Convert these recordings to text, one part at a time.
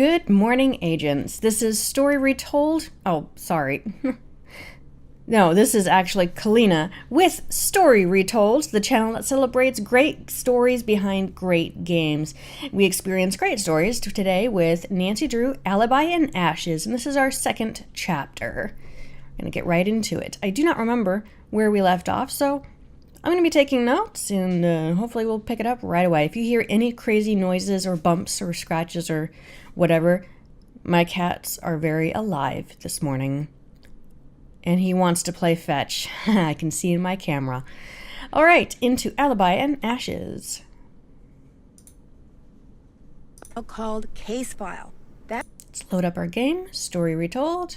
Good morning, agents. This is Story Retold. Oh, sorry. No, this is actually Calina with Story Retold, the channel that celebrates great stories behind great games. We experience great stories today with Nancy Drew, Alibi, and Ashes, and this is our second chapter. I'm going to get right into it. I do not remember where we left off, so I'm going to be taking notes, and hopefully we'll pick it up right away. If you hear any crazy noises or bumps or scratches or whatever, my cats are very alive this morning. And he wants to play fetch. I can see in my camera. All right, into Alibi and Ashes. Called case file. Let's load up our game, Story Retold.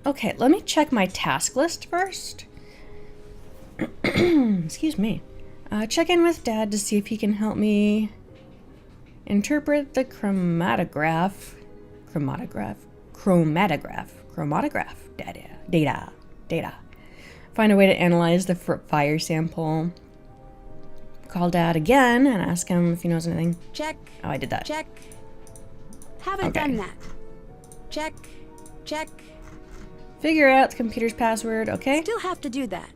Okay, let me check my task list first. Excuse me. Check in with Dad to see if he can help me interpret the chromatograph data. Find a way to analyze the fire sample. Call Dad again and ask him if he knows anything. Check. Oh, I did that. Check. Haven't done that. Check. Check. Figure out the computer's password, okay? Still have to do that.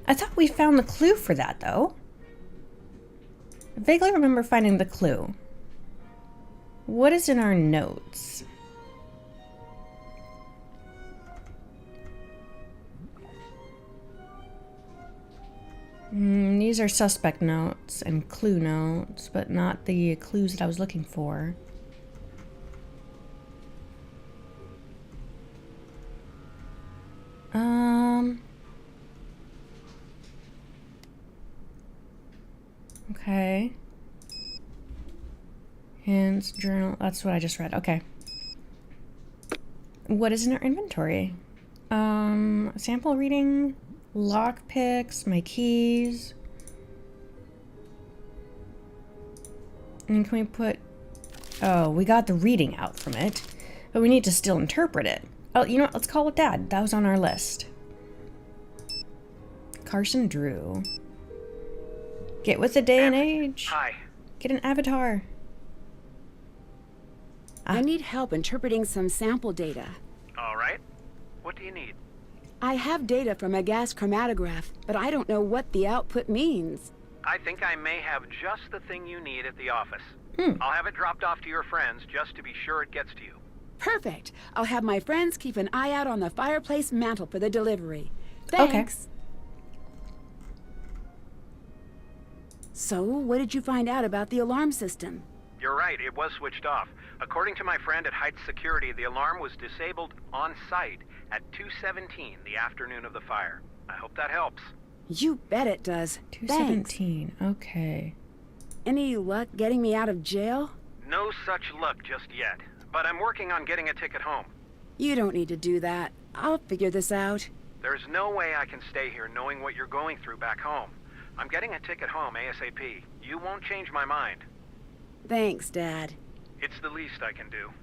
I thought we found the clue for that, though. I vaguely remember finding the clue. What is in our notes? These are suspect notes and clue notes, but not the clues that I was looking for. Okay. Hints, journal, that's what I just read. Okay. What is in our inventory? Sample reading, lock picks, my keys. And can we put... Oh, we got the reading out from it, but we need to still interpret it. Oh, you know what? Let's call it Dad. That was on our list. Carson Drew. Get with the day and age. Hi. Get an avatar. I need help interpreting some sample data. All right. What do you need? I have data from a gas chromatograph, but I don't know what the output means. I think I may have just the thing you need at the office. I'll have it dropped off to your friends just to be sure it gets to you. Perfect. I'll have my friends keep an eye out on the fireplace mantle for the delivery. Thanks. Okay. So, what did you find out about the alarm system? You're right, it was switched off. According to my friend at Heights Security, the alarm was disabled on site at 2:17 the afternoon of the fire. I hope that helps. You bet it does. 217. Okay. Any luck getting me out of jail? No such luck just yet, but I'm working on getting a ticket home. You don't need to do that. I'll figure this out. There's no way I can stay here knowing what you're going through back home. I'm getting a ticket home ASAP. You won't change my mind. Thanks, Dad. It's the least I can do.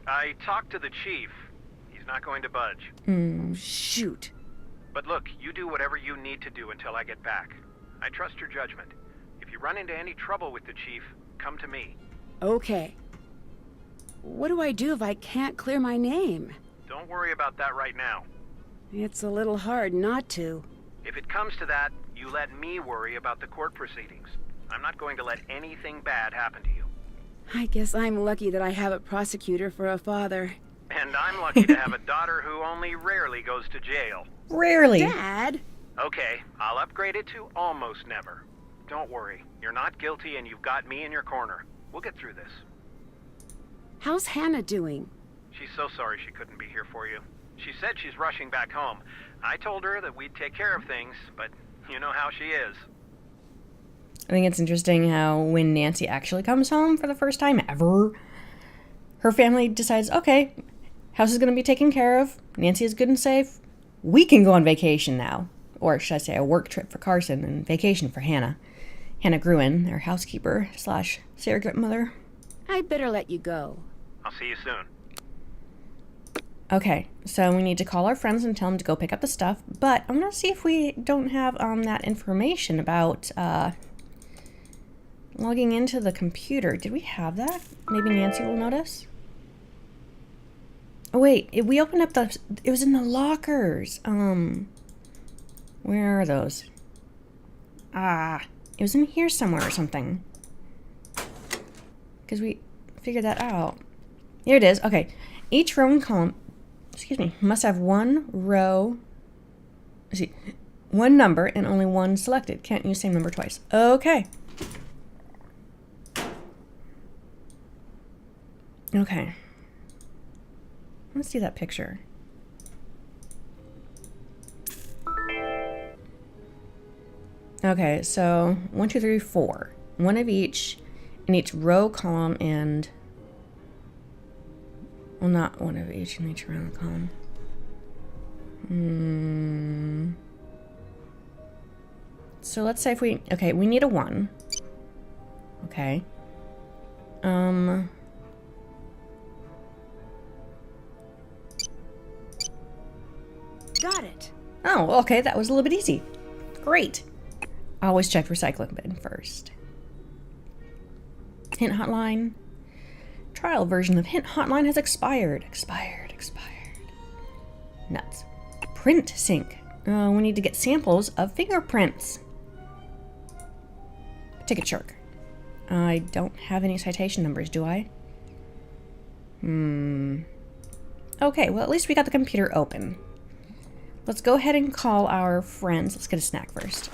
I talked to the chief. He's not going to budge. Shoot. But look, you do whatever you need to do until I get back. I trust your judgment. If you run into any trouble with the chief, come to me. Okay. What do I do if I can't clear my name? Don't worry about that right now. It's a little hard not to. If it comes to that, you let me worry about the court proceedings. I'm not going to let anything bad happen to you. I guess I'm lucky that I have a prosecutor for a father. And I'm lucky to have a daughter who only rarely goes to jail. Rarely. Dad? Okay, I'll upgrade it to almost never. Don't worry, you're not guilty and you've got me in your corner. We'll get through this. How's Hannah doing? She's so sorry she couldn't be here for you. She said she's rushing back home. I told her that we'd take care of things, but you know how she is. I think it's interesting how when Nancy actually comes home for the first time ever, her family decides, okay, house is going to be taken care of. Nancy is good and safe. We can go on vacation now. Or should I say a work trip for Carson and vacation for Hannah. Hannah Gruen, their housekeeper / surrogate mother. I'd better let you go. I'll see you soon. Okay, so we need to call our friends and tell them to go pick up the stuff, but I'm going to see if we don't have that information about Logging into the computer. Did we have that? Maybe Nancy will notice. Oh wait, we opened up the... It was in the lockers. Where are those? Ah, it was in here somewhere or something. Because we figured that out. Here it is. Okay. Each row and column, excuse me, must have one row... See, one number and only one selected. Can't use same number twice. Okay. Okay. Let's see that picture. Okay, so 1, 2, 3, 4. One of each in each row, column, and... Well, not one of each in each row and column. So let's say if we... Okay, we need a 1. Okay. Got it. Oh, okay, that was a little bit easy. Great. Always check recycling bin first. Hint hotline. Trial version of Hint hotline has expired. Expired. Nuts. Print sync. We need to get samples of fingerprints. Ticket shark. I don't have any citation numbers, do I? Okay, well at least we got the computer open. Let's go ahead and call our friends. Let's get a snack first.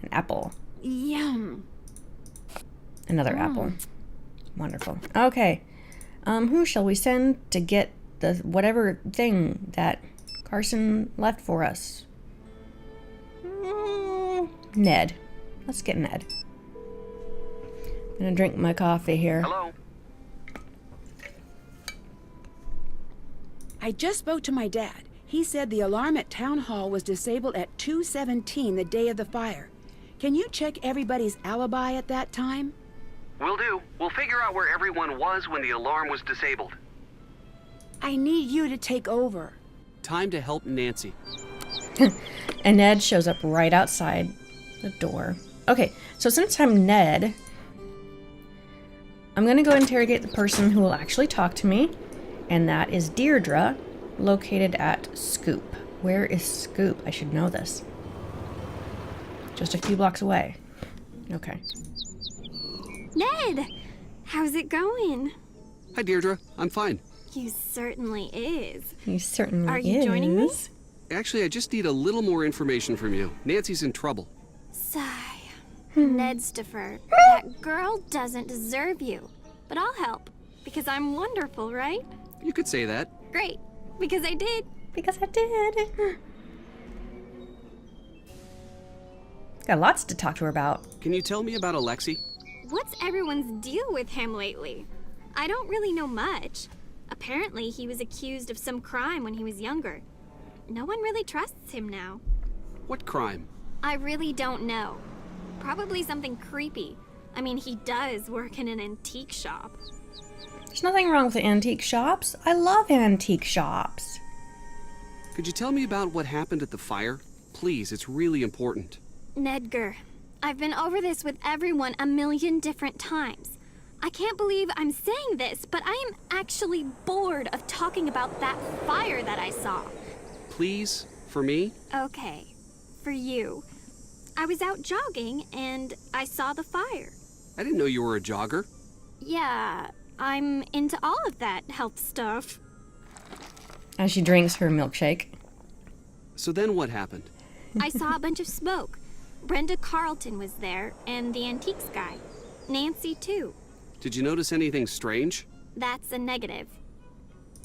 An apple. Yum. Another apple. Wonderful. Okay. Who shall we send to get the whatever thing that Carson left for us? Ned. Let's get Ned. I'm gonna drink my coffee here. Hello? I just spoke to my dad. He said the alarm at Town Hall was disabled at 2:17 the day of the fire. Can you check everybody's alibi at that time? Will do. We'll figure out where everyone was when the alarm was disabled. I need you to take over. Time to help Nancy. And Ned shows up right outside the door. Okay, so since I'm Ned, I'm gonna go interrogate the person who will actually talk to me, and that is Deirdre, located at Scoop. Where is Scoop? I should know this. Just a few blocks away. Okay. Ned! How's it going? Hi, Deirdre. I'm fine. You certainly is. He certainly is. Are you joining me? Actually, I just need a little more information from you. Nancy's in trouble. Sigh. Ned's deferred. That girl doesn't deserve you. But I'll help. Because I'm wonderful, right? You could say that. Great. Because I did. Because I did. Got lots to talk to her about. Can you tell me about Alexi? What's everyone's deal with him lately? I don't really know much. Apparently, he was accused of some crime when he was younger. No one really trusts him now. What crime? I really don't know. Probably something creepy. I mean, he does work in an antique shop. There's nothing wrong with the antique shops. I love antique shops. Could you tell me about what happened at the fire? Please, it's really important. Nedgar, I've been over this with everyone a million different times. I can't believe I'm saying this, but I am actually bored of talking about that fire that I saw. Please, for me? Okay, for you. I was out jogging and I saw the fire. I didn't know you were a jogger. Yeah, I'm into all of that health stuff. As she drinks her milkshake. So then what happened? I saw a bunch of smoke. Brenda Carlton was there, and the antiques guy. Nancy, too. Did you notice anything strange? That's a negative.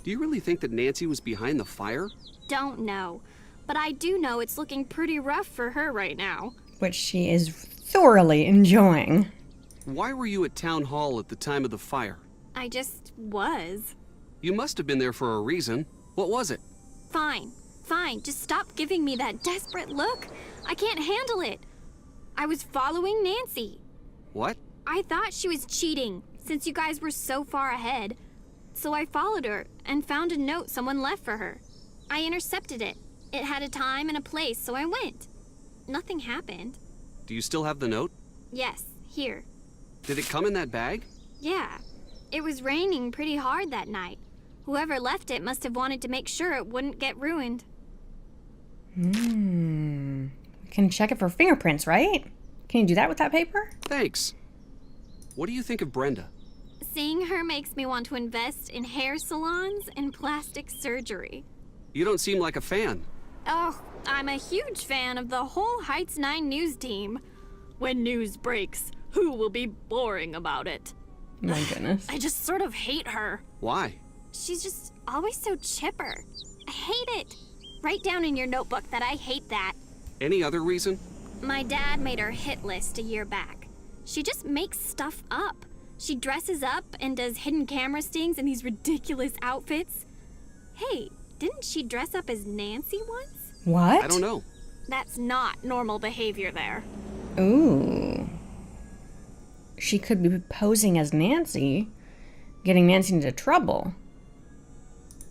Do you really think that Nancy was behind the fire? Don't know. But I do know it's looking pretty rough for her right now. Which she is thoroughly enjoying. Why were you at Town Hall at the time of the fire? I just was. You must have been there for a reason. What was it? Fine. Just stop giving me that desperate look. I can't handle it. I was following Nancy. What? I thought she was cheating, since you guys were so far ahead. So I followed her and found a note someone left for her. I intercepted it. It had a time and a place, so I went. Nothing happened. Do you still have the note? Yes, here. Did it come in that bag? Yeah. It was raining pretty hard that night. Whoever left it must have wanted to make sure it wouldn't get ruined. We can check it for fingerprints, right? Can you do that with that paper? Thanks. What do you think of Brenda? Seeing her makes me want to invest in hair salons and plastic surgery. You don't seem like a fan. Oh, I'm a huge fan of the whole Heights 9 news team. When news breaks, who will be boring about it? My goodness. I just sort of hate her. Why? She's just always so chipper. I hate it. Write down in your notebook that I hate that. Any other reason? My dad made her hit list a year back. She just makes stuff up. She dresses up and does hidden camera stings in these ridiculous outfits. Hey, didn't she dress up as Nancy once? What? I don't know. That's not normal behavior there. Ooh. She could be posing as Nancy, getting Nancy into trouble.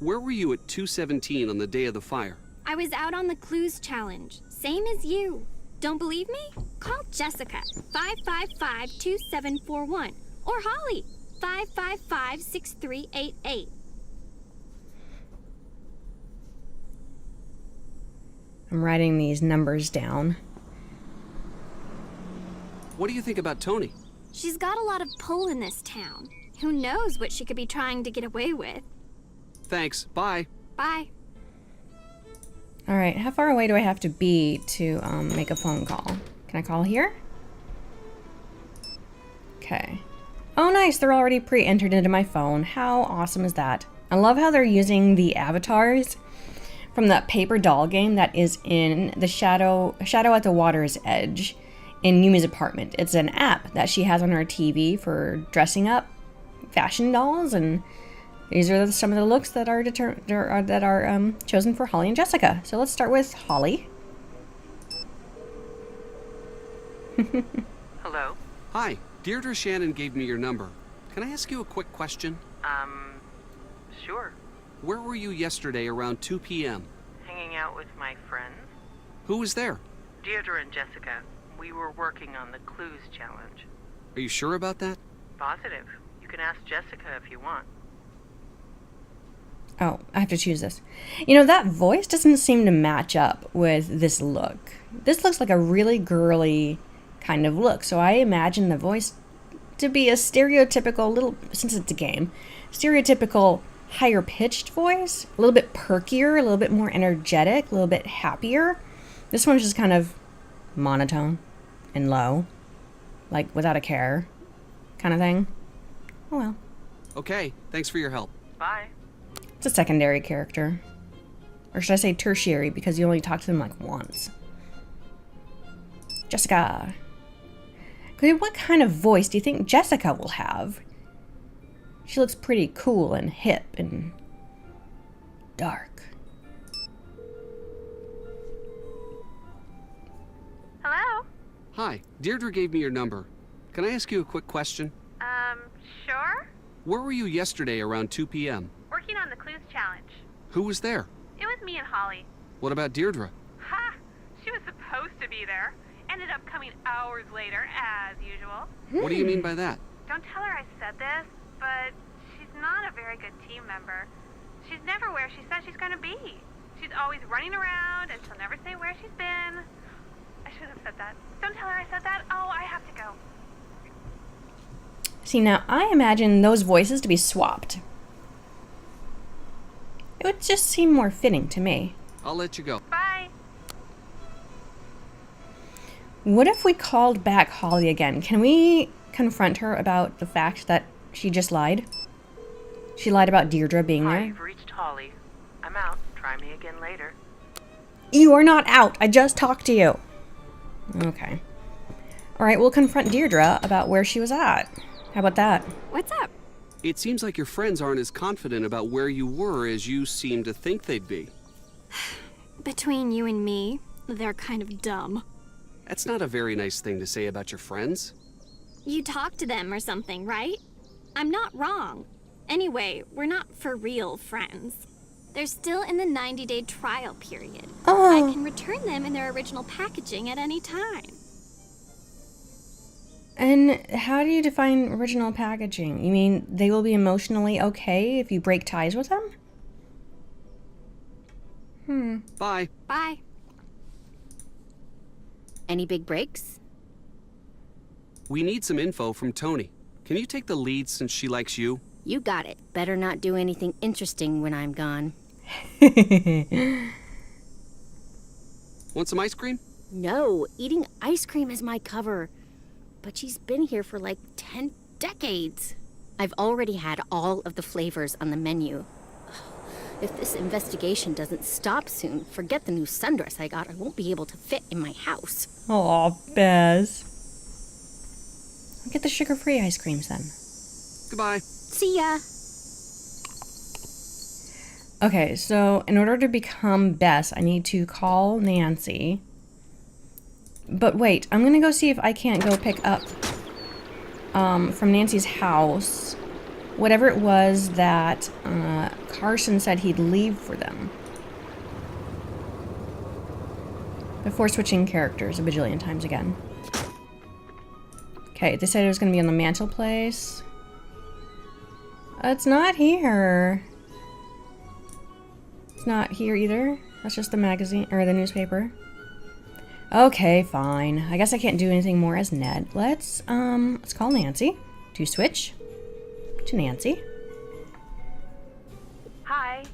Where were you at 2:17 on the day of the fire? I was out on the clues challenge, same as you. Don't believe me? Call Jessica, 555-2741, or Holly, 555-6388. I'm writing these numbers down. What do you think about Toni? She's got a lot of pull in this town. Who knows what she could be trying to get away with? Thanks. Bye. Bye. All right, how far away do I have to be to make a phone call? Can I call here? Okay. Oh, nice. They're already pre-entered into my phone. How awesome is that? I love how they're using the avatars from that paper doll game that is in the Shadow at the Water's Edge in Yumi's apartment. It's an app that she has on her TV for dressing up fashion dolls, and these are some of the looks that are chosen for Holly and Jessica. So let's start with Holly. Hello? Hi. Deirdre Shannon gave me your number. Can I ask you a quick question? Sure. Where were you yesterday around 2 p.m.? Hanging out with my friends. Who was there? Deirdre and Jessica. We were working on the clues challenge. Are you sure about that? Positive. You can ask Jessica if you want. Oh, I have to choose this. You know, that voice doesn't seem to match up with this look. This looks like a really girly kind of look, so I imagine the voice to be a stereotypical since it's a game, stereotypical higher pitched voice, a little bit perkier, a little bit more energetic, a little bit happier. This one's just kind of monotone and low, like without a care kind of thing. Oh well. Okay, thanks for your help. Bye. It's a secondary character. Or should I say tertiary, because you only talk to them like once. Jessica. Okay, what kind of voice do you think Jessica will have? She looks pretty cool and hip and dark. Hello? Hi. Deirdre gave me your number. Can I ask you a quick question? Sure? Where were you yesterday around 2 p.m.? Working on the clues challenge. Who was there? It was me and Holly. What about Deirdre? Ha! She was supposed to be there. Ended up coming hours later, as usual. What do you mean by that? Don't tell her I said this, but she's not a very good team member. She's never where she says she's going to be. She's always running around, and she'll never say where she's been. I shouldn't have said that. Don't tell her I said that. Oh, I have to go. See, now I imagine those voices to be swapped. It would just seem more fitting to me. I'll let you go. Bye. What if we called back Holly again? Can we confront her about the fact that she just lied? She lied about Deirdre being Hi, there. you've reached Holly. I'm out. Try me again later. You are not out. I just talked to you. Okay. All right, we'll confront Deirdre about where she was at. How about that? What's up? It seems like your friends aren't as confident about where you were as you seem to think they'd be. Between you and me, they're kind of dumb. That's not a very nice thing to say about your friends. You talk to them or something, right? I'm not wrong. Anyway, we're not for real friends. They're still in the 90-day trial period. I can return them in their original packaging at any time. And how do you define original packaging? You mean they will be emotionally okay if you break ties with them? Bye. Bye. Any big breaks? We need some info from Toni. Can you take the lead since she likes you? You got it. Better not do anything interesting when I'm gone. Want some ice cream? No, eating ice cream is my cover. But she's been here for like 10 decades. I've already had all of the flavors on the menu. If this investigation doesn't stop soon, forget the new sundress I got. I won't be able to fit in my house. Aw, Bez. I'll get the sugar-free ice creams then. Goodbye. See ya. Okay, so in order to become Bess, I need to call Nancy. But wait, I'm gonna go see if I can't go pick up from Nancy's house whatever it was that Carson said he'd leave for them. Before switching characters a bajillion times again. Okay, they said it was gonna be on the mantelpiece. It's not here. It's not here either. That's just the magazine or the newspaper. Okay, fine. I guess I can't do anything more as Ned. Let's call Nancy to switch to Nancy. Hi.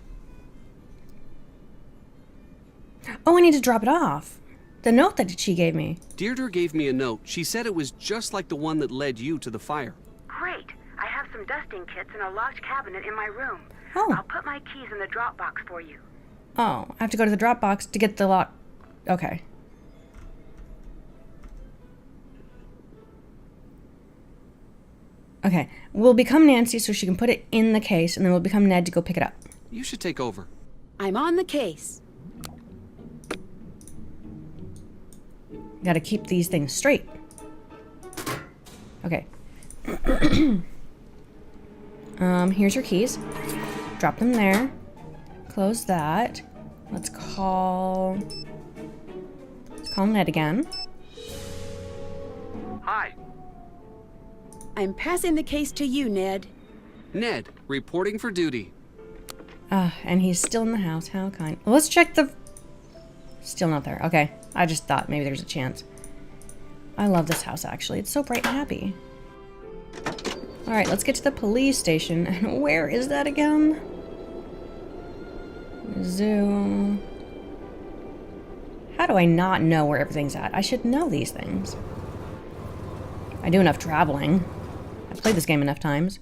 Oh, I need to drop it off. The note that she gave me. Deirdre gave me a note. She said it was just like the one that led you to the fire. Great. I have some dusting kits in a locked cabinet in my room. Oh. I'll put my keys in the drop box for you. Oh, I have to go to the Dropbox to get the lock. Okay. Okay, we'll become Nancy so she can put it in the case, and then we'll become Ned to go pick it up. You should take over. I'm on the case. Gotta keep these things straight. Okay. Here's your keys. Drop them there. Close that. Let's call Ned again. Hi. I'm passing the case to you, Ned. Ned, reporting for duty. And he's still in the house. How kind. Well, let's check the... Still not there. Okay. I just thought maybe there's a chance. I love this house, actually. It's so bright and happy. Alright, let's get to the police station. And where is that again? Zoo. How do I not know where everything's at? I should know these things. I do enough traveling. I've played this game enough times.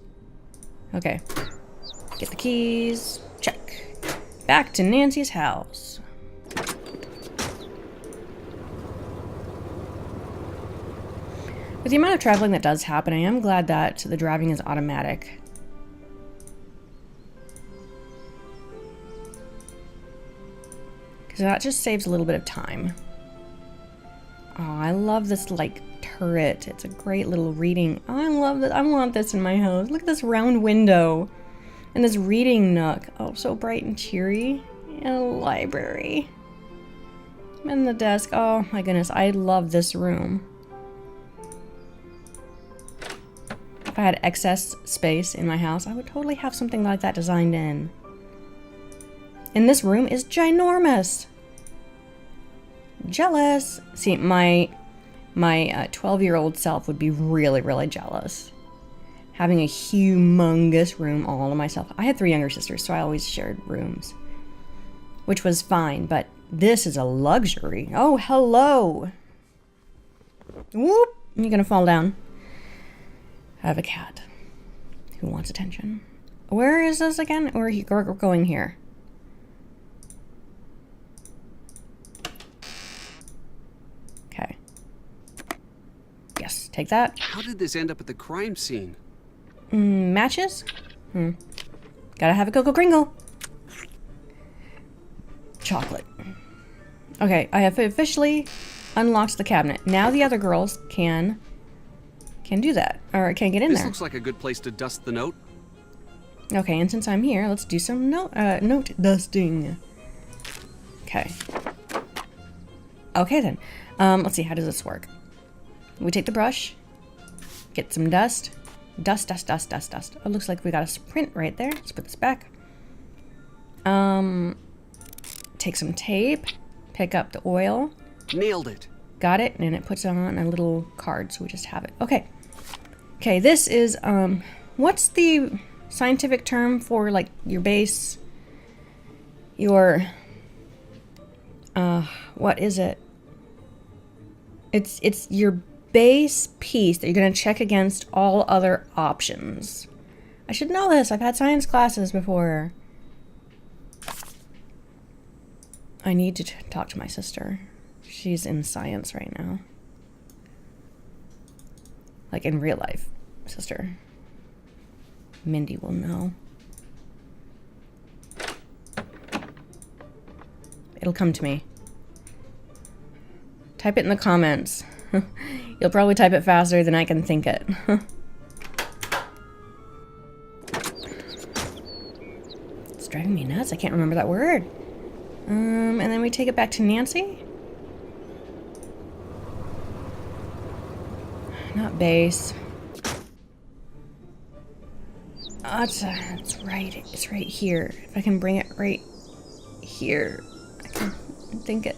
Okay. Get the keys. Check. Back to Nancy's house. With the amount of traveling that does happen, I am glad that the driving is automatic. Because that just saves a little bit of time. Oh, I love this, like, turret. It's a great little reading. Oh, I love that. I want this in my house. Look at this round window. And this reading nook. Oh, so bright and cheery. And a library. And the desk. Oh, my goodness. I love this room. If I had excess space in my house, I would totally have something like that designed in. And this room is ginormous. Jealous. See, my 12-year-old self would be really, really jealous. Having a humongous room all to myself. I had 3 younger sisters, so I always shared rooms. Which was fine, but this is a luxury. Oh, hello. Whoop. You're gonna fall down. I have a cat who wants attention. Where is this again? Or we're going here. Okay. Yes, take that. How did this end up at the crime scene? Matches? Gotta have a Cocoa Kringle. Chocolate. Okay, I have officially unlocked the cabinet. Now the other girls can do that, or can get in This there. looks like a good place to dust the note. Okay, and since I'm here, let's do some note dusting. Okay. Okay then. Let's see, how does this work? We take the brush. Get some dust. Dust, dust, dust, dust, dust. Oh, looks like we got a sprint right there. Let's put this back. Take some tape. Pick up the oil. Nailed it. Got it, and it puts it on a little card, so we just have it. Okay. Okay, this is, what's the scientific term for, like, your base? Your, what is it? It's your base piece that you're going to check against all other options. I should know this. I've had science classes before. I need to talk to my sister. She's in science right now. Like in real life, sister. Mindy will know. It'll come to me. Type it in the comments. You'll probably type it faster than I can think it. It's driving me nuts. I can't remember that word. And then we take it back to Nancy. Not base. Oh, it's right. It's right here. If I can bring it right here, I can think it.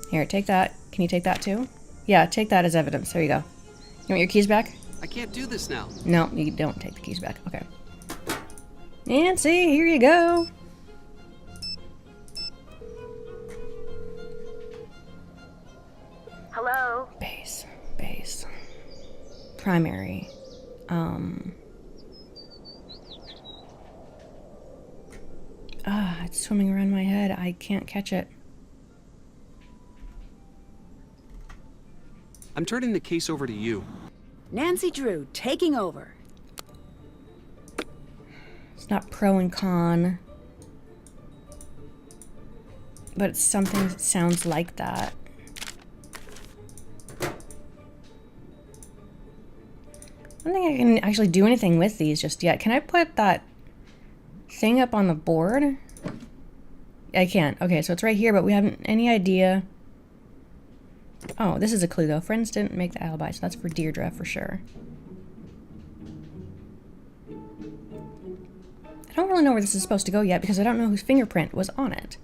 Here, take that. Can you take that too? Yeah, take that as evidence. There you go. You want your keys back? I can't do this now. No, you don't take the keys back. Okay. Nancy, here you go. Hello? Base. Primary. It's swimming around my head. I can't catch it. I'm turning the case over to you. Nancy Drew, taking over. It's not pro and con. But it's something that sounds like that. I don't think I can actually do anything with these just yet. Can I put that thing up on the board? I can't. Okay, so it's right here, but we haven't any idea. Oh, this is a clue though. Friends didn't make the alibi, so that's for Deirdre for sure. I don't really know where this is supposed to go yet because I don't know whose fingerprint was on it.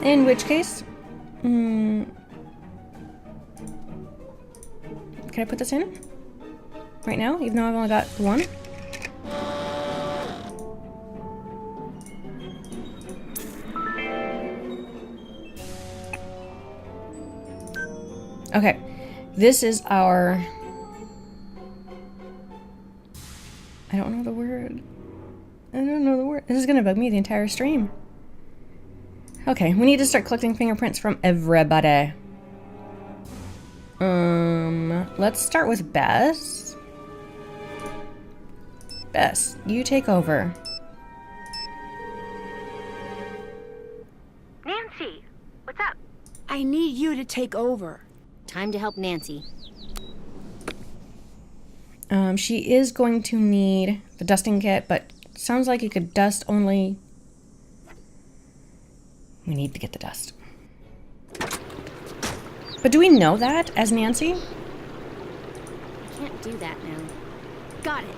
In which case, can I put this in right now, even though I've only got one? Okay, this is our... I don't know the word. This is gonna bug me the entire stream. Okay, we need to start collecting fingerprints from everybody. Let's start with Bess. Bess, you take over. Nancy, what's up? I need you to take over. Time to help Nancy. She is going to need the dusting kit, but sounds like you could dust only... We need to get the dust. But do we know that as Nancy? I can't do that now. Got it.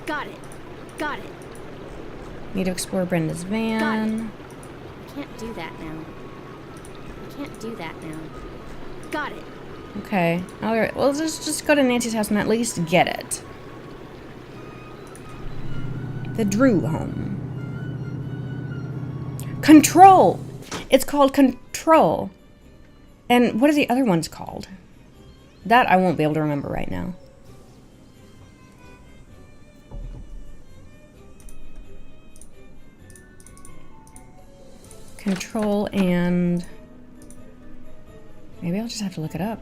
Got it. Got it. Need to explore Brenda's van. Got it. I can't do that now. I can't do that now. Got it. Okay. Alright, well, let's just go to Nancy's house and at least get it. The Drew home. Control! It's called Control. And what are the other ones called? That I won't be able to remember right now. Control and... Maybe I'll just have to look it up.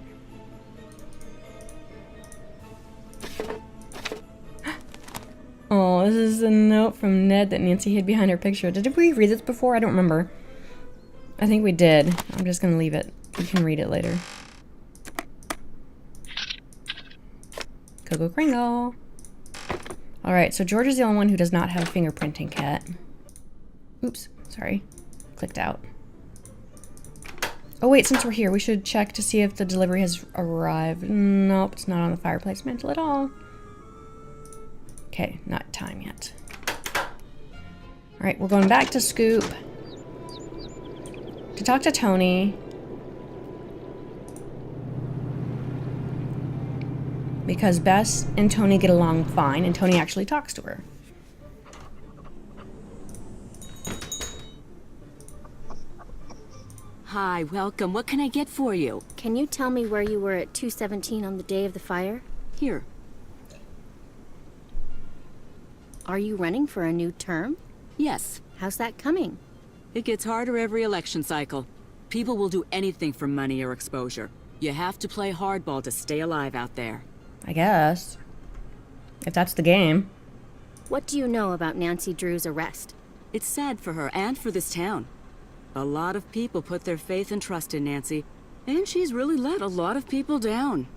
Oh, this is a note from Ned that Nancy hid behind her picture. Did we read this before? I don't remember. I think we did. I'm just gonna leave it. You can read it later. Coco Kringle. Alright, so George is the only one who does not have a fingerprinting kit. Oops, sorry. Clicked out. Oh wait, since we're here, we should check to see if the delivery has arrived. Nope, it's not on the fireplace mantle at all. Okay, not time yet. Alright, we're going back to Scoop to talk to Toni. Because Bess and Toni get along fine, and Toni actually talks to her. Hi, welcome. What can I get for you? Can you tell me where you were at 217 on the day of the fire? Here. Are you running for a new term? Yes. How's that coming? It gets harder every election cycle. People will do anything for money or exposure. You have to play hardball to stay alive out there. I guess. If that's the game. What do you know about Nancy Drew's arrest? It's sad for her and for this town. A lot of people put their faith and trust in Nancy, and she's really let a lot of people down.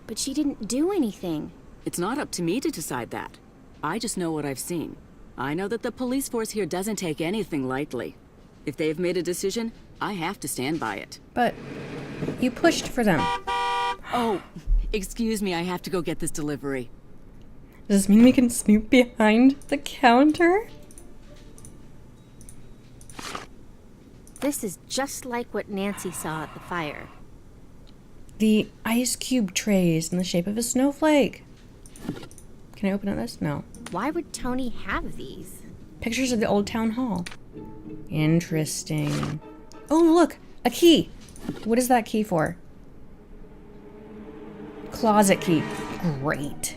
But she didn't do anything. It's not up to me to decide that. I just know what I've seen. I know that the police force here doesn't take anything lightly. If they've made a decision, I have to stand by it. But you pushed for them. Oh, excuse me, I have to go get this delivery. Does this mean we can snoop behind the counter? This is just like what Nancy saw at the fire. The ice cube trays in the shape of a snowflake. Can I open this? No. Why would Toni have these? Pictures of the old town hall. Interesting. Oh, look! A key! What is that key for? Closet key. Great.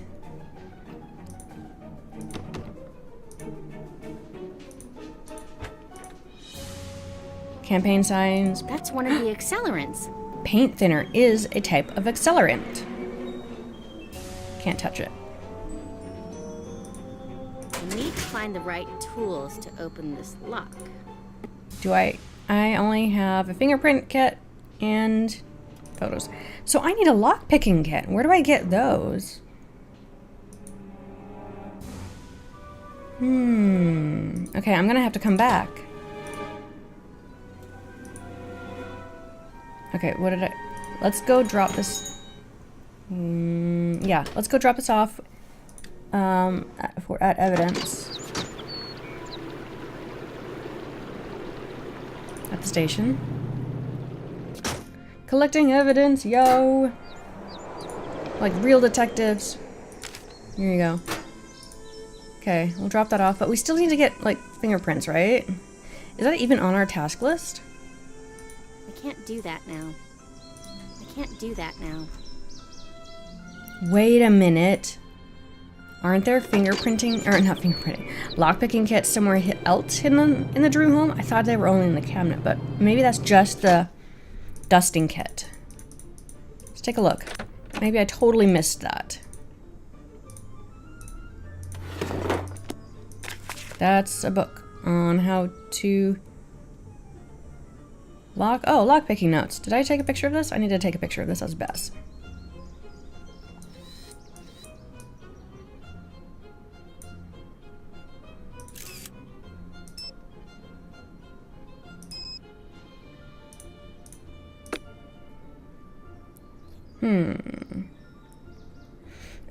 Campaign signs. That's one of the accelerants. Paint thinner is a type of accelerant. Can't touch it. We need to find the right tools to open this lock. Do I only have a fingerprint kit and photos. So I need a lock-picking kit. Where do I get those? Okay, I'm gonna have to come back. Okay, what did I... Let's go drop this... yeah, let's go drop this off at evidence. At the station. Collecting evidence, yo! Like real detectives. Here you go. Okay, we'll drop that off, but we still need to get, like, fingerprints, right? Is that even on our task list? I can't do that now. I can't do that now. Wait a minute. Aren't there fingerprinting, or not fingerprinting, lockpicking kits somewhere else in the Drew home? I thought they were only in the cabinet, but maybe that's just the dusting kit. Let's take a look. Maybe I totally missed that. That's a book on how to lockpicking notes. Did I take a picture of this? I need to take a picture of this as best.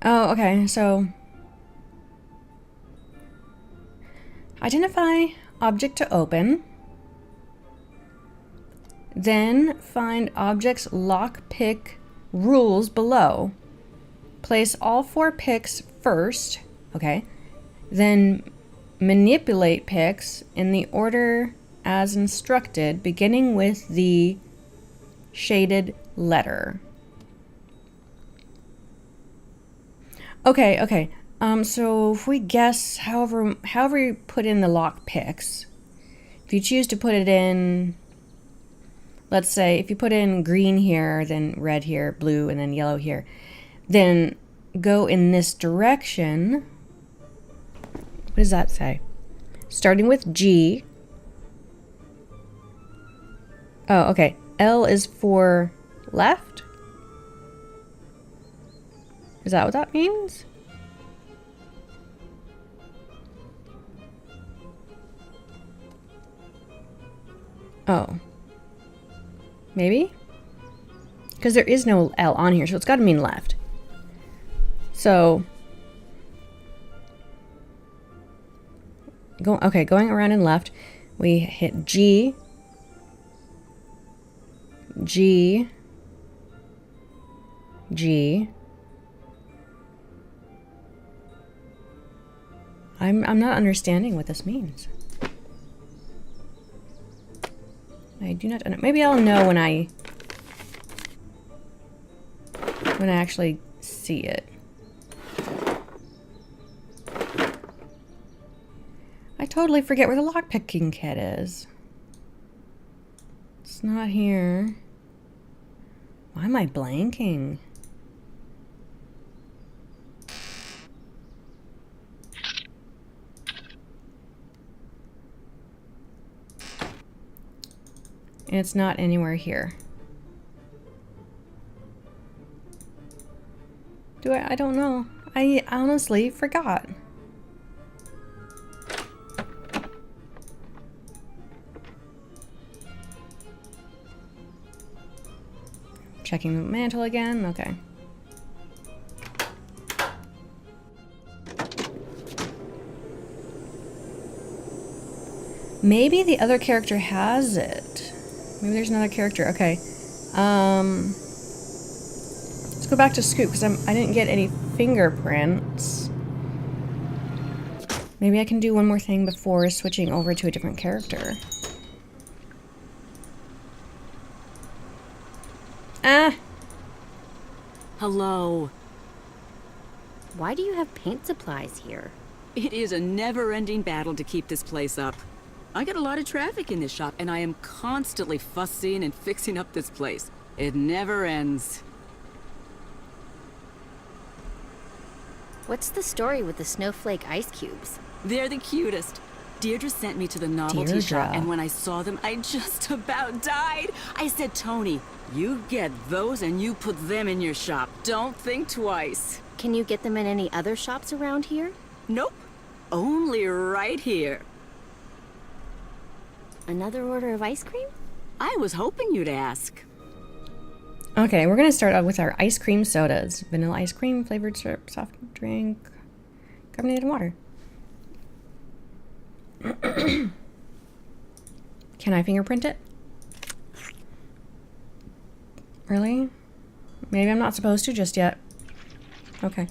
Oh, okay, so identify object to open. Then find object's lockpick rules below. Place all 4 picks first, okay? Then manipulate picks in the order as instructed, beginning with the shaded letter. Okay. So if we guess however you put in the lock picks, if you choose to put it in, let's say if you put in green here, then red here, blue, and then yellow here, then go in this direction. What does that say? Starting with G. Oh, okay. L is for left? Is that what that means? Oh. Maybe? Because there is no L on here, so it's got to mean left. So... going around and left, we hit G, G, G. I'm not understanding what this means. I do not. Maybe I'll know when I actually see it. I totally forget where the lockpicking kit is. It's not here. Why am I blanking? It's not anywhere here. I don't know. I honestly forgot. Checking the mantle again. Okay. Maybe the other character has it. Maybe there's another character. Okay. Let's go back to Scoop because I didn't get any fingerprints. Maybe I can do one more thing before switching over to a different character. Ah! Hello. Why do you have paint supplies here? It is a never-ending battle to keep this place up. I get a lot of traffic in this shop, and I am constantly fussing and fixing up this place. It never ends. What's the story with the snowflake ice cubes? They're the cutest. Deirdre sent me to the novelty shop, Deirdre. and when I saw them, I just about died. I said, Toni, you get those and you put them in your shop. Don't think twice. Can you get them in any other shops around here? Nope. Only right here. Another order of ice cream? I was hoping you'd ask. Okay, we're gonna start out with our ice cream sodas. Vanilla ice cream, flavored syrup, soft drink, carbonated water. Can I fingerprint it? Really? Maybe I'm not supposed to just yet. Okay.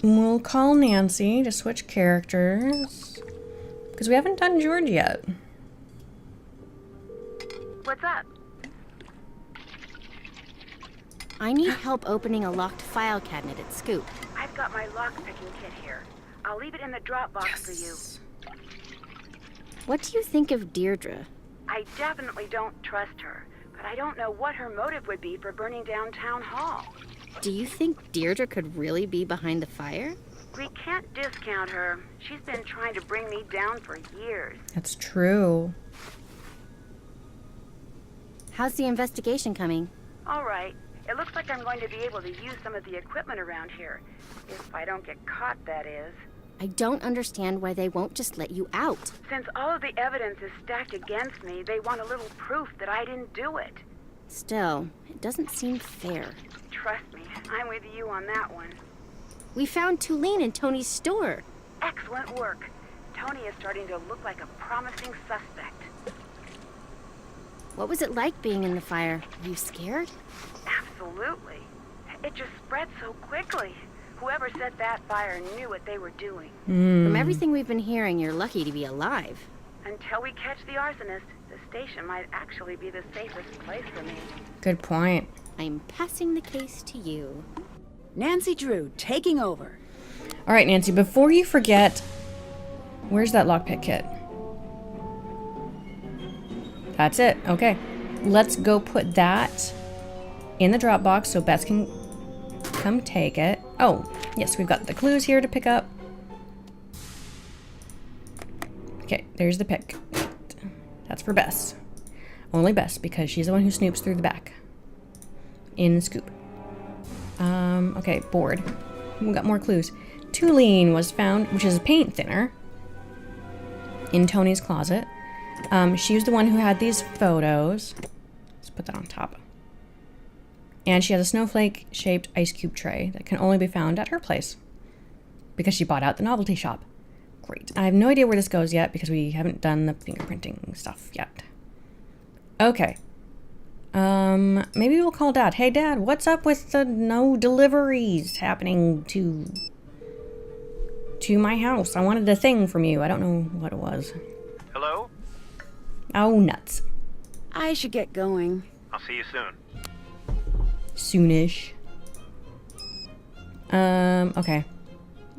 We'll call Nancy to switch characters. Because we haven't done George yet. What's up? I need help opening a locked file cabinet at Scoop. I've got my lock-picking kit here. I'll leave it in the drop box for you. What do you think of Deirdre? I definitely don't trust her, but I don't know what her motive would be for burning down Town Hall. Do you think Deirdre could really be behind the fire? We can't discount her. She's been trying to bring me down for years. That's true. How's the investigation coming? All right. It looks like I'm going to be able to use some of the equipment around here. If I don't get caught, that is. I don't understand why they won't just let you out. Since all of the evidence is stacked against me, they want a little proof that I didn't do it. Still, it doesn't seem fair. Trust me, I'm with you on that one. We found Tulane in Toni's store. Excellent work. Toni is starting to look like a promising suspect. What was it like being in the fire? Were you scared? Absolutely. It just spread so quickly. Whoever set that fire knew what they were doing. From everything we've been hearing, you're lucky to be alive. Until we catch the arsonist, the station might actually be the safest place for me. Good point. I'm passing the case to you. Nancy Drew, taking over. All right, Nancy, before you forget, where's that lockpick kit? That's it. Okay. Let's go put that in the Dropbox so Beth can come take it. Oh, yes, we've got the clues here to pick up. Okay, there's the pick. That's for Bess. Only Bess, because she's the one who snoops through the back. In Scoop. Okay, board. We got more clues. Tulane was found, which is a paint thinner, in Toni's closet. She was the one who had these photos. Let's put that on top. And she has a snowflake-shaped ice cube tray that can only be found at her place because she bought out the novelty shop. Great. I have no idea where this goes yet because we haven't done the fingerprinting stuff yet. Okay. Maybe we'll call Dad. Hey, Dad, what's up with the no deliveries happening to my house? I wanted a thing from you. I don't know what it was. Hello? Oh, nuts. I should get going. I'll see you soon. Soonish. Okay.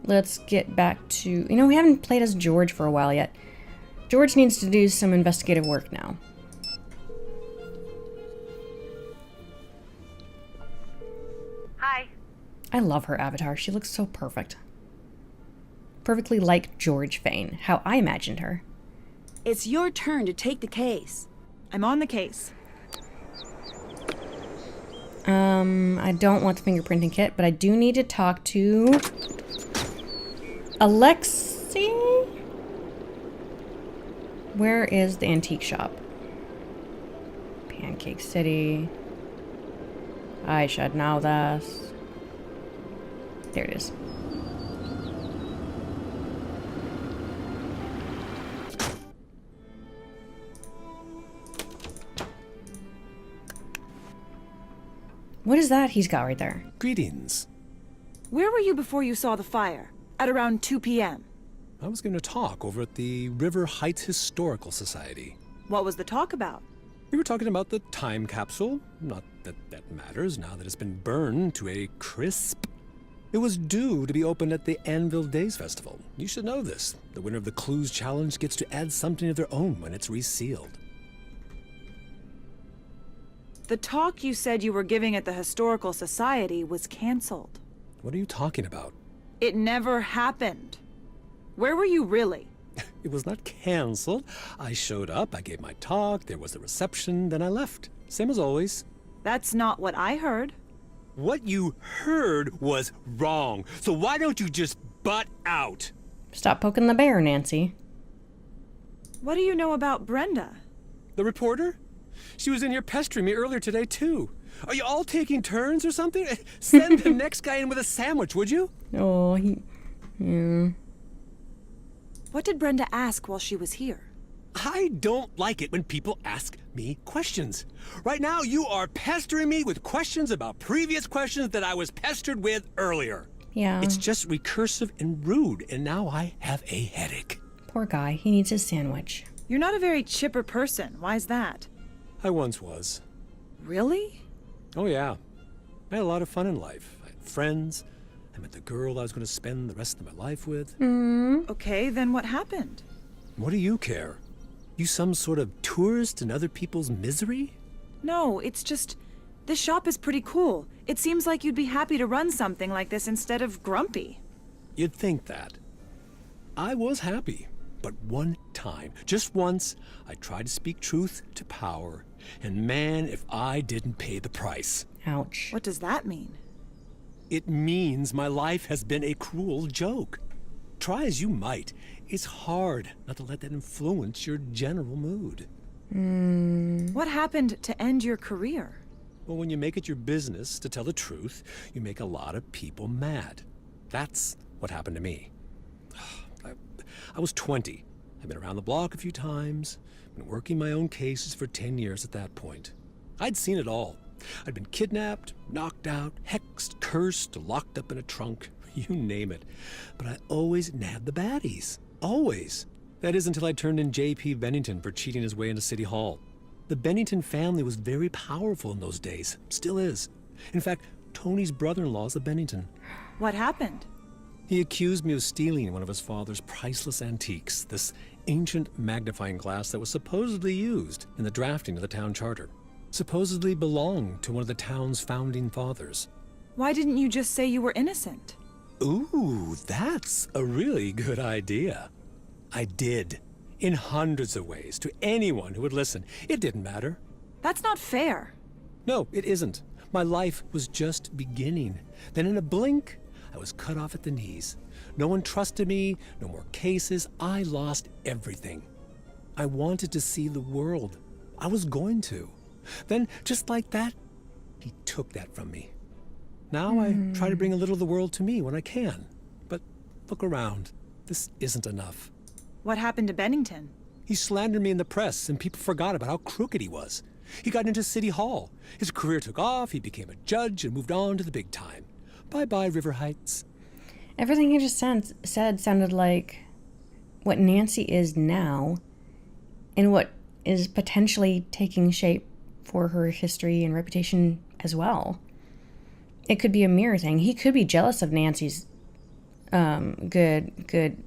Let's get back to... You know, we haven't played as George for a while yet. George needs to do some investigative work now. Hi. I love her avatar. She looks so perfect. Perfectly like George Fane, how I imagined her. It's your turn to take the case. I'm on the case. I don't want the fingerprinting kit, but I do need to talk to Alexi? Where is the antique shop? Pancake City. I should know this. There it is. What is that he's got right there? Greetings. Where were you before you saw the fire? At around 2 p.m. I was going to talk over at the River Heights Historical Society. What was the talk about? We were talking about the time capsule. Not that that matters now that it's been burned to a crisp. It was due to be opened at the Anvil Days Festival. You should know this. The winner of the Clues Challenge gets to add something of their own when it's resealed. The talk you said you were giving at the Historical Society was canceled. What are you talking about? It never happened. Where were you really? It was not canceled. I showed up, I gave my talk, there was a reception, then I left. Same as always. That's not what I heard. What you heard was wrong. So why don't you just butt out? Stop poking the bear, Nancy. What do you know about Brenda? The reporter? She was in here pestering me earlier today, too. Are you all taking turns or something? Send the next guy in with a sandwich, would you? Oh, yeah. What did Brenda ask while she was here? I don't like it when people ask me questions. Right now, you are pestering me with questions about previous questions that I was pestered with earlier. Yeah. It's just recursive and rude, and now I have a headache. Poor guy. He needs his sandwich. You're not a very chipper person. Why's that? I once was. Really? Oh, yeah. I had a lot of fun in life. I had friends. I met the girl I was going to spend the rest of my life with. Okay, then what happened? What do you care? You some sort of tourist in other people's misery? No, it's just... This shop is pretty cool. It seems like you'd be happy to run something like this instead of grumpy. You'd think that. I was happy. But one time, just once, I tried to speak truth to power. And man, if I didn't pay the price. Ouch. What does that mean? It means my life has been a cruel joke. Try as you might, it's hard not to let that influence your general mood. What happened to end your career? Well, when you make it your business to tell the truth, you make a lot of people mad. That's what happened to me. I was 20. I'd been around the block a few times, been working my own cases for 10 years at that point. I'd seen it all. I'd been kidnapped, knocked out, hexed, cursed, locked up in a trunk, you name it. But I always nabbed the baddies. Always. That is until I turned in J.P. Bennington for cheating his way into City Hall. The Bennington family was very powerful in those days. Still is. In fact, Tony's brother-in-law is a Bennington. What happened? He accused me of stealing one of his father's priceless antiques, this ancient magnifying glass that was supposedly used in the drafting of the town charter. Supposedly belonged to one of the town's founding fathers. Why didn't you just say you were innocent? Ooh, that's a really good idea. I did. In hundreds of ways, to anyone who would listen. It didn't matter. That's not fair. No, it isn't. My life was just beginning. Then in a blink, I was cut off at the knees. No one trusted me, no more cases. I lost everything. I wanted to see the world. I was going to. Then, just like that, he took that from me. Now I try to bring a little of the world to me when I can. But look around. This isn't enough. What happened to Bennington? He slandered me in the press, and people forgot about how crooked he was. He got into City Hall. His career took off, he became a judge, and moved on to the big time. Bye-bye, River Heights. Everything he just said sounded like what Nancy is now and what is potentially taking shape for her history and reputation as well. It could be a mirror thing. He could be jealous of Nancy's good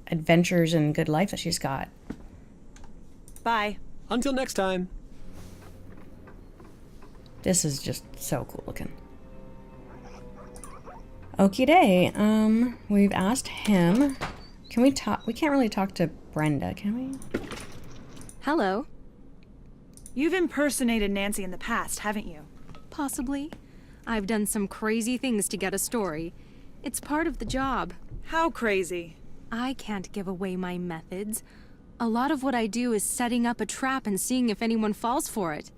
adventures and good life that she's got. Bye. Until next time. This is just so cool looking. Okie day. We've asked him. Can we talk? We can't really talk to Brenda, can we? Hello. You've impersonated Nancy in the past, haven't you? Possibly. I've done some crazy things to get a story. It's part of the job. How crazy? I can't give away my methods. A lot of what I do is setting up a trap and seeing if anyone falls for it.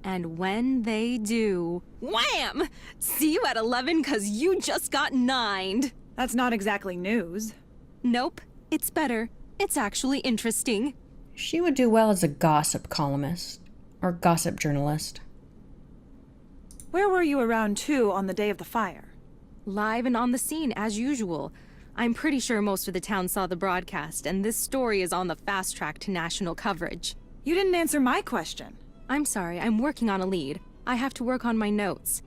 And when they do, wham! See you at 11 'cause you just got 9'd. That's not exactly news. Nope, it's better. It's actually interesting. She would do well as a gossip columnist or gossip journalist. Where were you around 2 on the day of the fire? Live and on the scene, as usual. I'm pretty sure most of the town saw the broadcast, and this story is on the fast track to national coverage. You didn't answer my question. I'm sorry, I'm working on a lead. I have to work on my notes.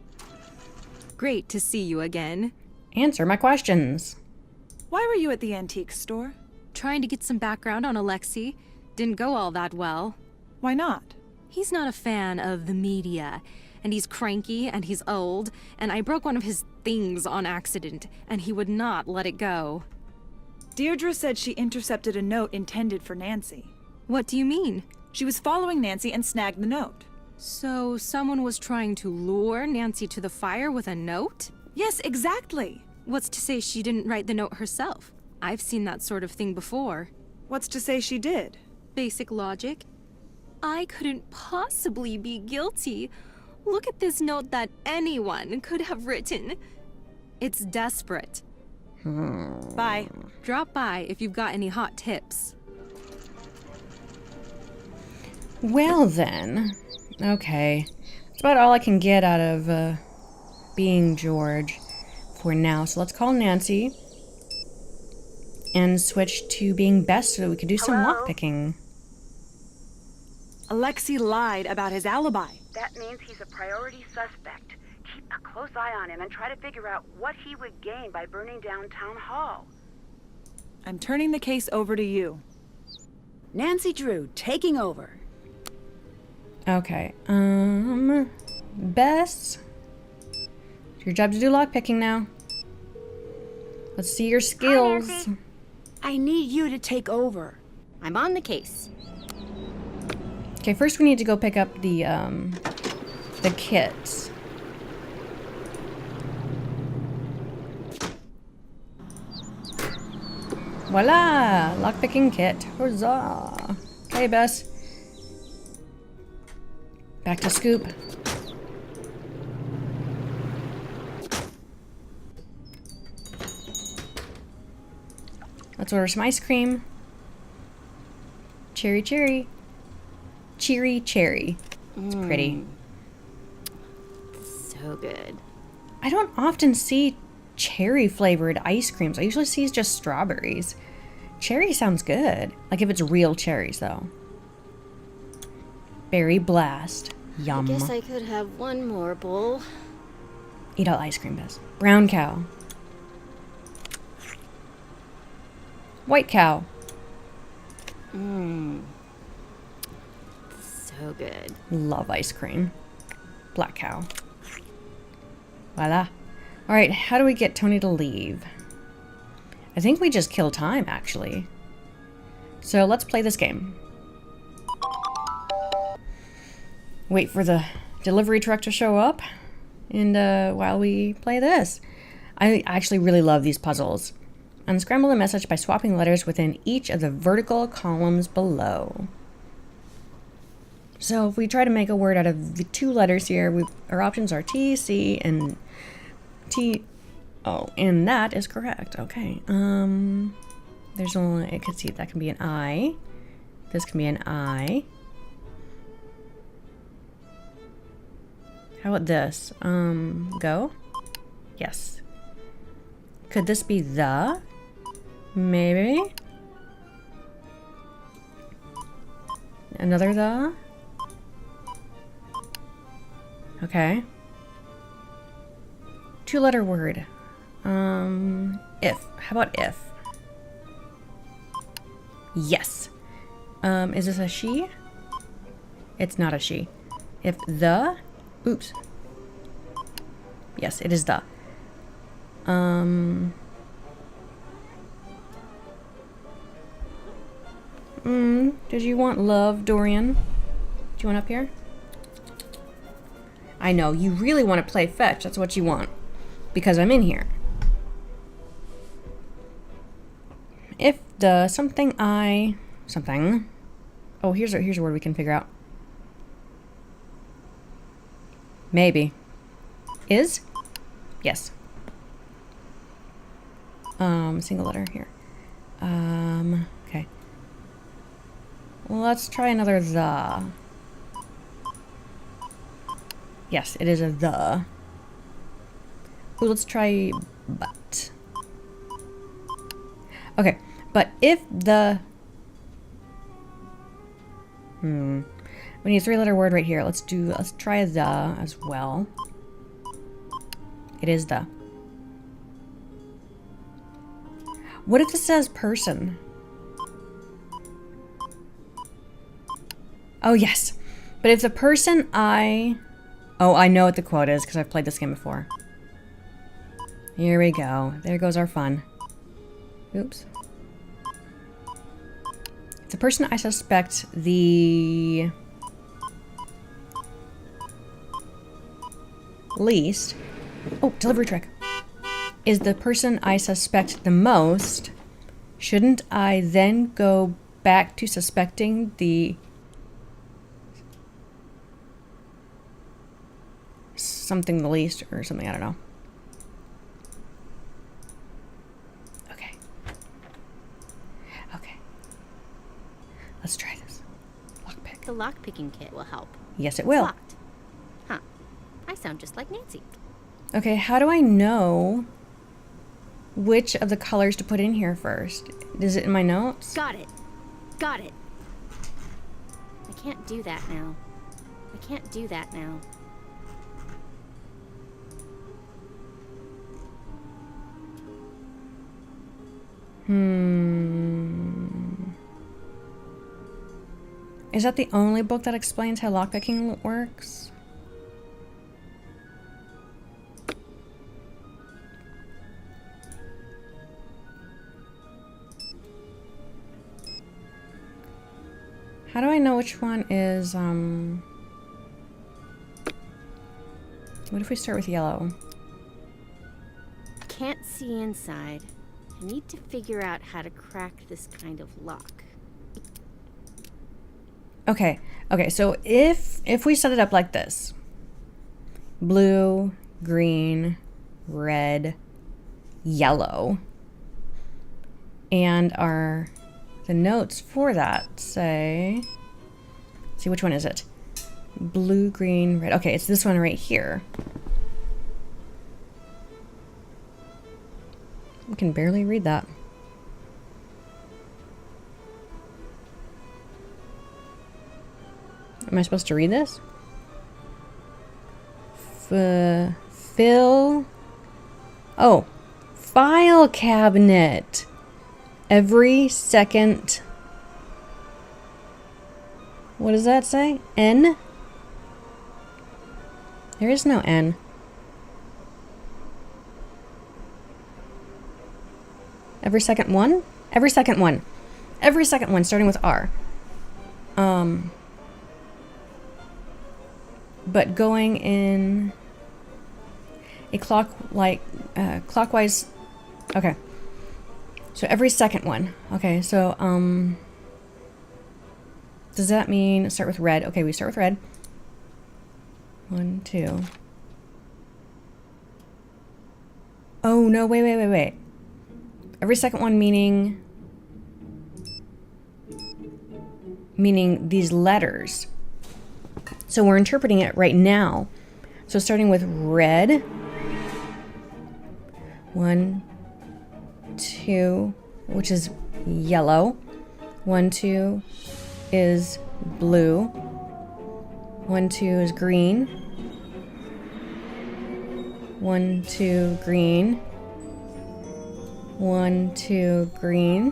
Great to see you again. Answer my questions. Why were you at the antique store? Trying to get some background on Alexi. Didn't go all that well. Why not? He's not a fan of the media, and he's cranky, and he's old, and I broke one of his things on accident, and he would not let it go. Deirdre said she intercepted a note intended for Nancy. What do you mean? She was following Nancy and snagged the note. So someone was trying to lure Nancy to the fire with a note? Yes, exactly. What's to say she didn't write the note herself? I've seen that sort of thing before. What's to say she did? Basic logic. I couldn't possibly be guilty. Look at this note that anyone could have written. It's desperate. Bye. Drop by if you've got any hot tips. Well then. Okay. That's about all I can get out of being George for now. So let's call Nancy and switch to being Bess so that we could do some lockpicking. Alexi lied about his alibi. That means he's a priority suspect. Keep a close eye on him and try to figure out what he would gain by burning down Town Hall. I'm turning the case over to you. Nancy Drew, taking over. Okay, Bess, it's your job to do lockpicking now. Let's see your skills. Hi, I need you to take over. I'm on the case. Okay, first we need to go pick up the kits. Voila! Lockpicking kit. Huzzah! Okay, Bess. Back to scoop. Let's order some ice cream. Cherry, cherry. Cheery cherry. It's pretty. So good. I don't often see cherry flavored ice creams. I usually see just strawberries. Cherry sounds good. Like if it's real cherries though. Berry blast. Yum. I guess I could have one more bowl. Eat all ice cream, Bess. Brown cow. White cow. So good. Love ice cream. Black cow. Voila. Alright, how do we get Toni to leave? I think we just kill time, actually. So let's play this game. Wait for the delivery truck to show up. And while we play this. I actually really love these puzzles. Unscramble the message by swapping letters within each of the vertical columns below. So if we try to make a word out of the 2 letters here, our options are T, C, and T. Oh, and that is correct. Okay. There's only, I could see that can be an I. This can be an I. How about this? Go? Yes. Could this be the? Maybe. Another the? Okay. 2-letter word. If. How about if? Yes. Is this a she? It's not a she. If the? Oops. Yes, it is the. Did you want love, Dorian? Do you want up here? I know, you really want to play fetch. That's what you want. Because I'm in here. If the something I... Something. Oh, here's a word we can figure out. Maybe. Is? Yes. Single letter here. Okay. Well, let's try another the. Yes, it is a the. Ooh, let's try but. Okay, but if the... We need a 3-letter word right here. Let's try the as well. It is the. What if it says person? Oh, yes. But if the person I... Oh, I know what the quote is because I've played this game before. Here we go. There goes our fun. Oops. If the person I suspect the least... Oh, delivery trick. Is the person I suspect the most, shouldn't I then go back to suspecting the something the least or something? I don't know. Okay. Okay. Let's try this. Lockpick. The lockpicking kit will help. Yes, it will. Locked. Huh. I sound just like Nancy. Okay, how do I know which of the colors to put in here first? Is it in my notes? Got it. Got it. I can't do that now. I can't do that now. Is that the only book that explains how lockpicking works? How do I know which one is, what if we start with yellow? Can't see inside. I need to figure out how to crack this kind of lock. Okay, so if we set it up like this. Blue, green, red, yellow. And the notes for that say, see, which one is it? Blue, green, red. Okay, it's this one right here. We can barely read that. Am I supposed to read this? Fill. Oh, file cabinet. Every second. What does that say? N? There is no N. Every second one? Every second one. Every second one, starting with R. But going in a clockwise... Okay. So every second one. Okay, so, does that mean start with red? Okay, we start with red. 1, 2. Oh, no, wait. Every second one meaning these letters. So we're interpreting it right now. So starting with red. 1, 2, which is yellow. 1, 2 is blue. 1, 2 is green. 1, 2, green. 1, 2, green.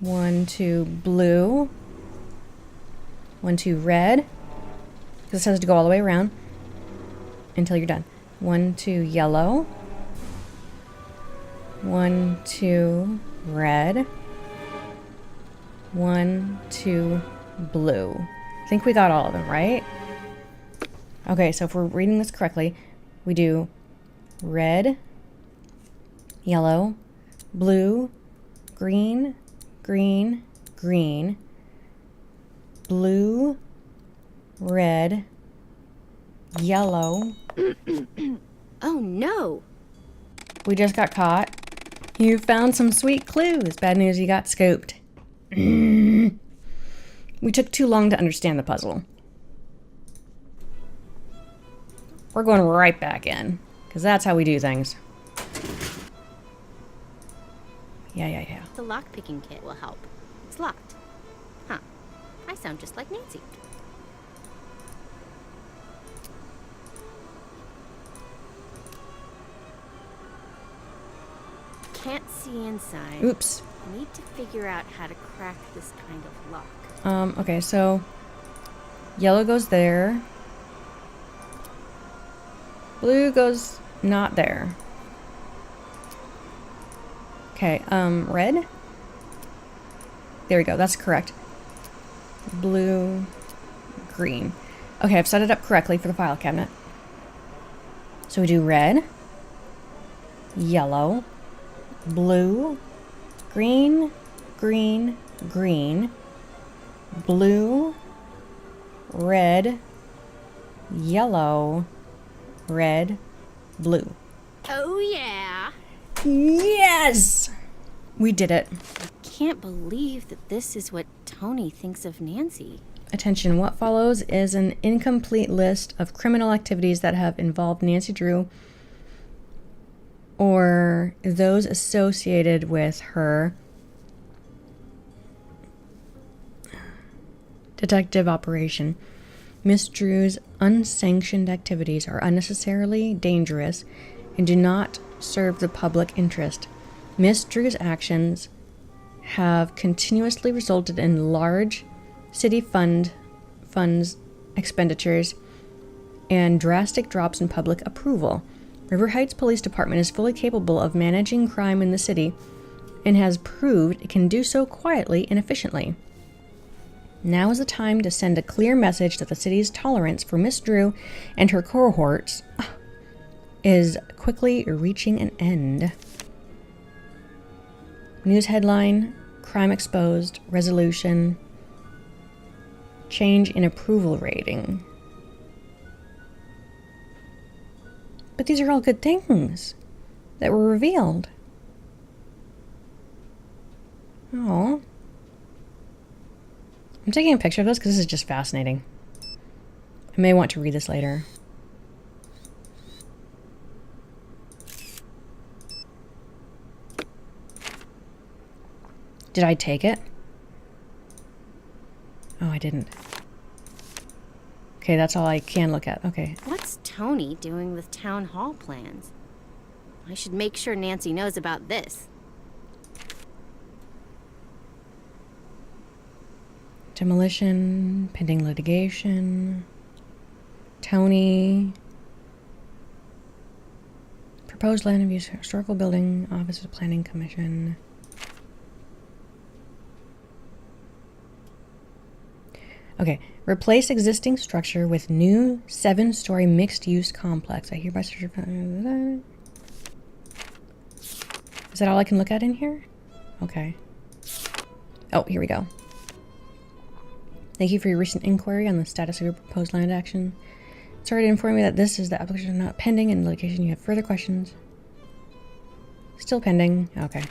1, 2, blue. 1, 2, red. This has to go all the way around until you're done. 1, 2, yellow. 1, 2, red. 1, 2, blue. I think we got all of them, right? Okay, so if we're reading this correctly, we do red, yellow, blue, green, green, green, blue, red, yellow. Oh no! We just got caught. You found some sweet clues. Bad news, you got scooped. We took too long to understand the puzzle. We're going right back in, because that's how we do things. Yeah. The lockpicking kit will help. It's locked. Huh. I sound just like Nancy. Can't see inside. Oops. Need to figure out how to crack this kind of lock. Okay, so yellow goes there. Blue goes not there. Okay, red. There we go, that's correct. Blue, green. Okay, I've set it up correctly for the file cabinet. So we do red, yellow, blue, green, green, green, blue, red, yellow, red, blue. Oh yeah! Yes! We did it. I can't believe that this is what Toni thinks of Nancy. Attention, what follows is an incomplete list of criminal activities that have involved Nancy Drew or those associated with her detective operation. Miss Drew's unsanctioned activities are unnecessarily dangerous and do not serve the public interest. Miss Drew's actions have continuously resulted in large city funds expenditures and drastic drops in public approval. River Heights Police Department is fully capable of managing crime in the city and has proved it can do so quietly and efficiently. Now is the time to send a clear message that the city's tolerance for Miss Drew and her cohorts is quickly reaching an end. News headline, crime exposed, resolution, change in approval rating. But these are all good things that were revealed. Oh. I'm taking a picture of this because this is just fascinating. I may want to read this later. Did I take it? Oh, I didn't. Okay, that's all I can look at. Okay. What's Toni doing with town hall plans? I should make sure Nancy knows about this. Demolition, pending litigation, Toni, proposed land of use, historical building, Office of Planning Commission. Okay, replace existing structure with new 7-story mixed-use complex. I hereby certify. Is that all I can look at in here? Okay. Oh, here we go. Thank you for your recent inquiry on the status of your proposed land action. Sorry to inform you that this is the application not pending and litigation. You have further questions. Still pending. Okay.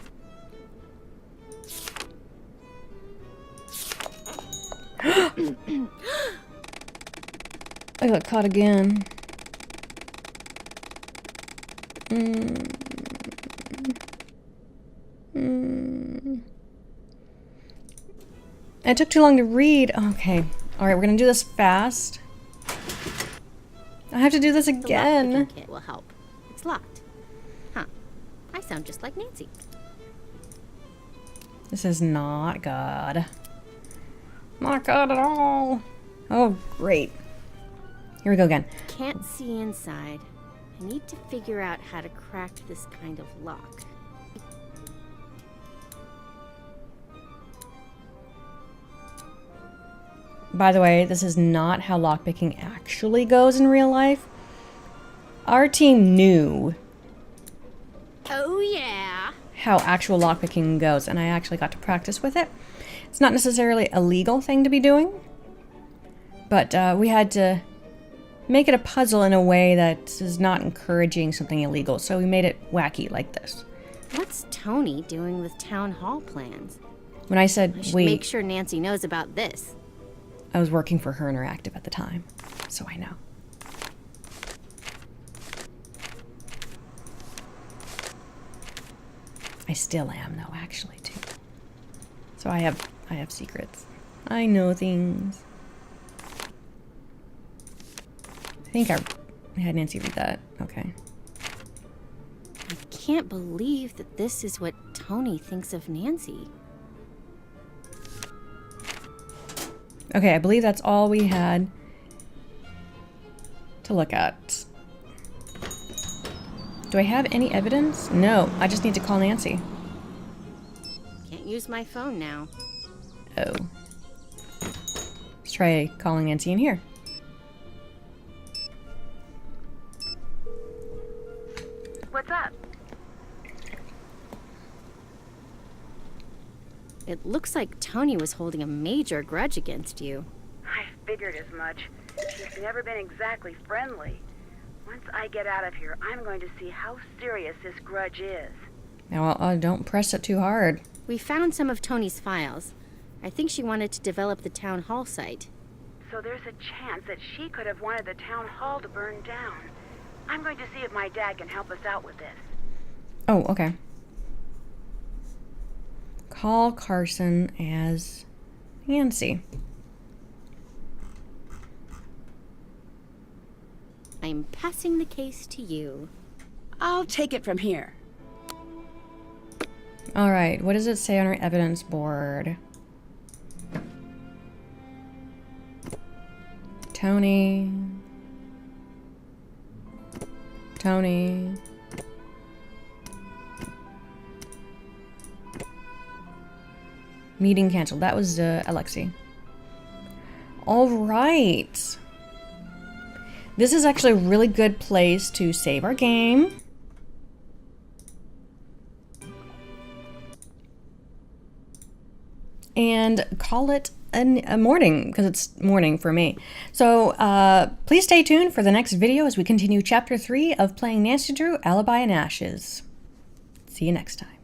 I got caught again. It took too long to read. Okay. Alright, we're gonna do this fast. I have to do this again. The lockpicking kit will help. It's locked. Huh. I sound just like Nancy. This is not good. Not good at all. Oh, great. Here we go again. Can't see inside. I need to figure out how to crack this kind of lock. By the way, this is not how lockpicking actually goes in real life. Our team knew Oh yeah. how actual lockpicking goes, and I actually got to practice with it. It's not necessarily a legal thing to be doing, but we had to make it a puzzle in a way that is not encouraging something illegal, so we made it wacky like this. What's Toni doing with town hall plans? When I said I should we, make sure Nancy knows about this. I was working for Her Interactive at the time, so I know. I still am, though, actually, too. So I have secrets. I know things. I think I had Nancy read that. Okay. I can't believe that this is what Toni thinks of Nancy. Okay, I believe that's all we had to look at. Do I have any evidence? No, I just need to call Nancy. Can't use my phone now. Oh. Let's try calling Nancy in here. What's up? It looks like Toni was holding a major grudge against you. I figured as much. She's never been exactly friendly. Once I get out of here, I'm going to see how serious this grudge is. Now, don't press it too hard. We found some of Toni's files. I think she wanted to develop the town hall site. So there's a chance that she could have wanted the town hall to burn down. I'm going to see if my dad can help us out with this. Oh, okay. Call Carson as Nancy. I'm passing the case to you. I'll take it from here. All right, what does it say on our evidence board? Toni. Meeting canceled. That was Alexi. All right. This is actually a really good place to save our game. And call it a morning, because it's morning for me. So please stay tuned for the next video as we continue Chapter 3 of playing Nancy Drew, Alibi and Ashes. See you next time.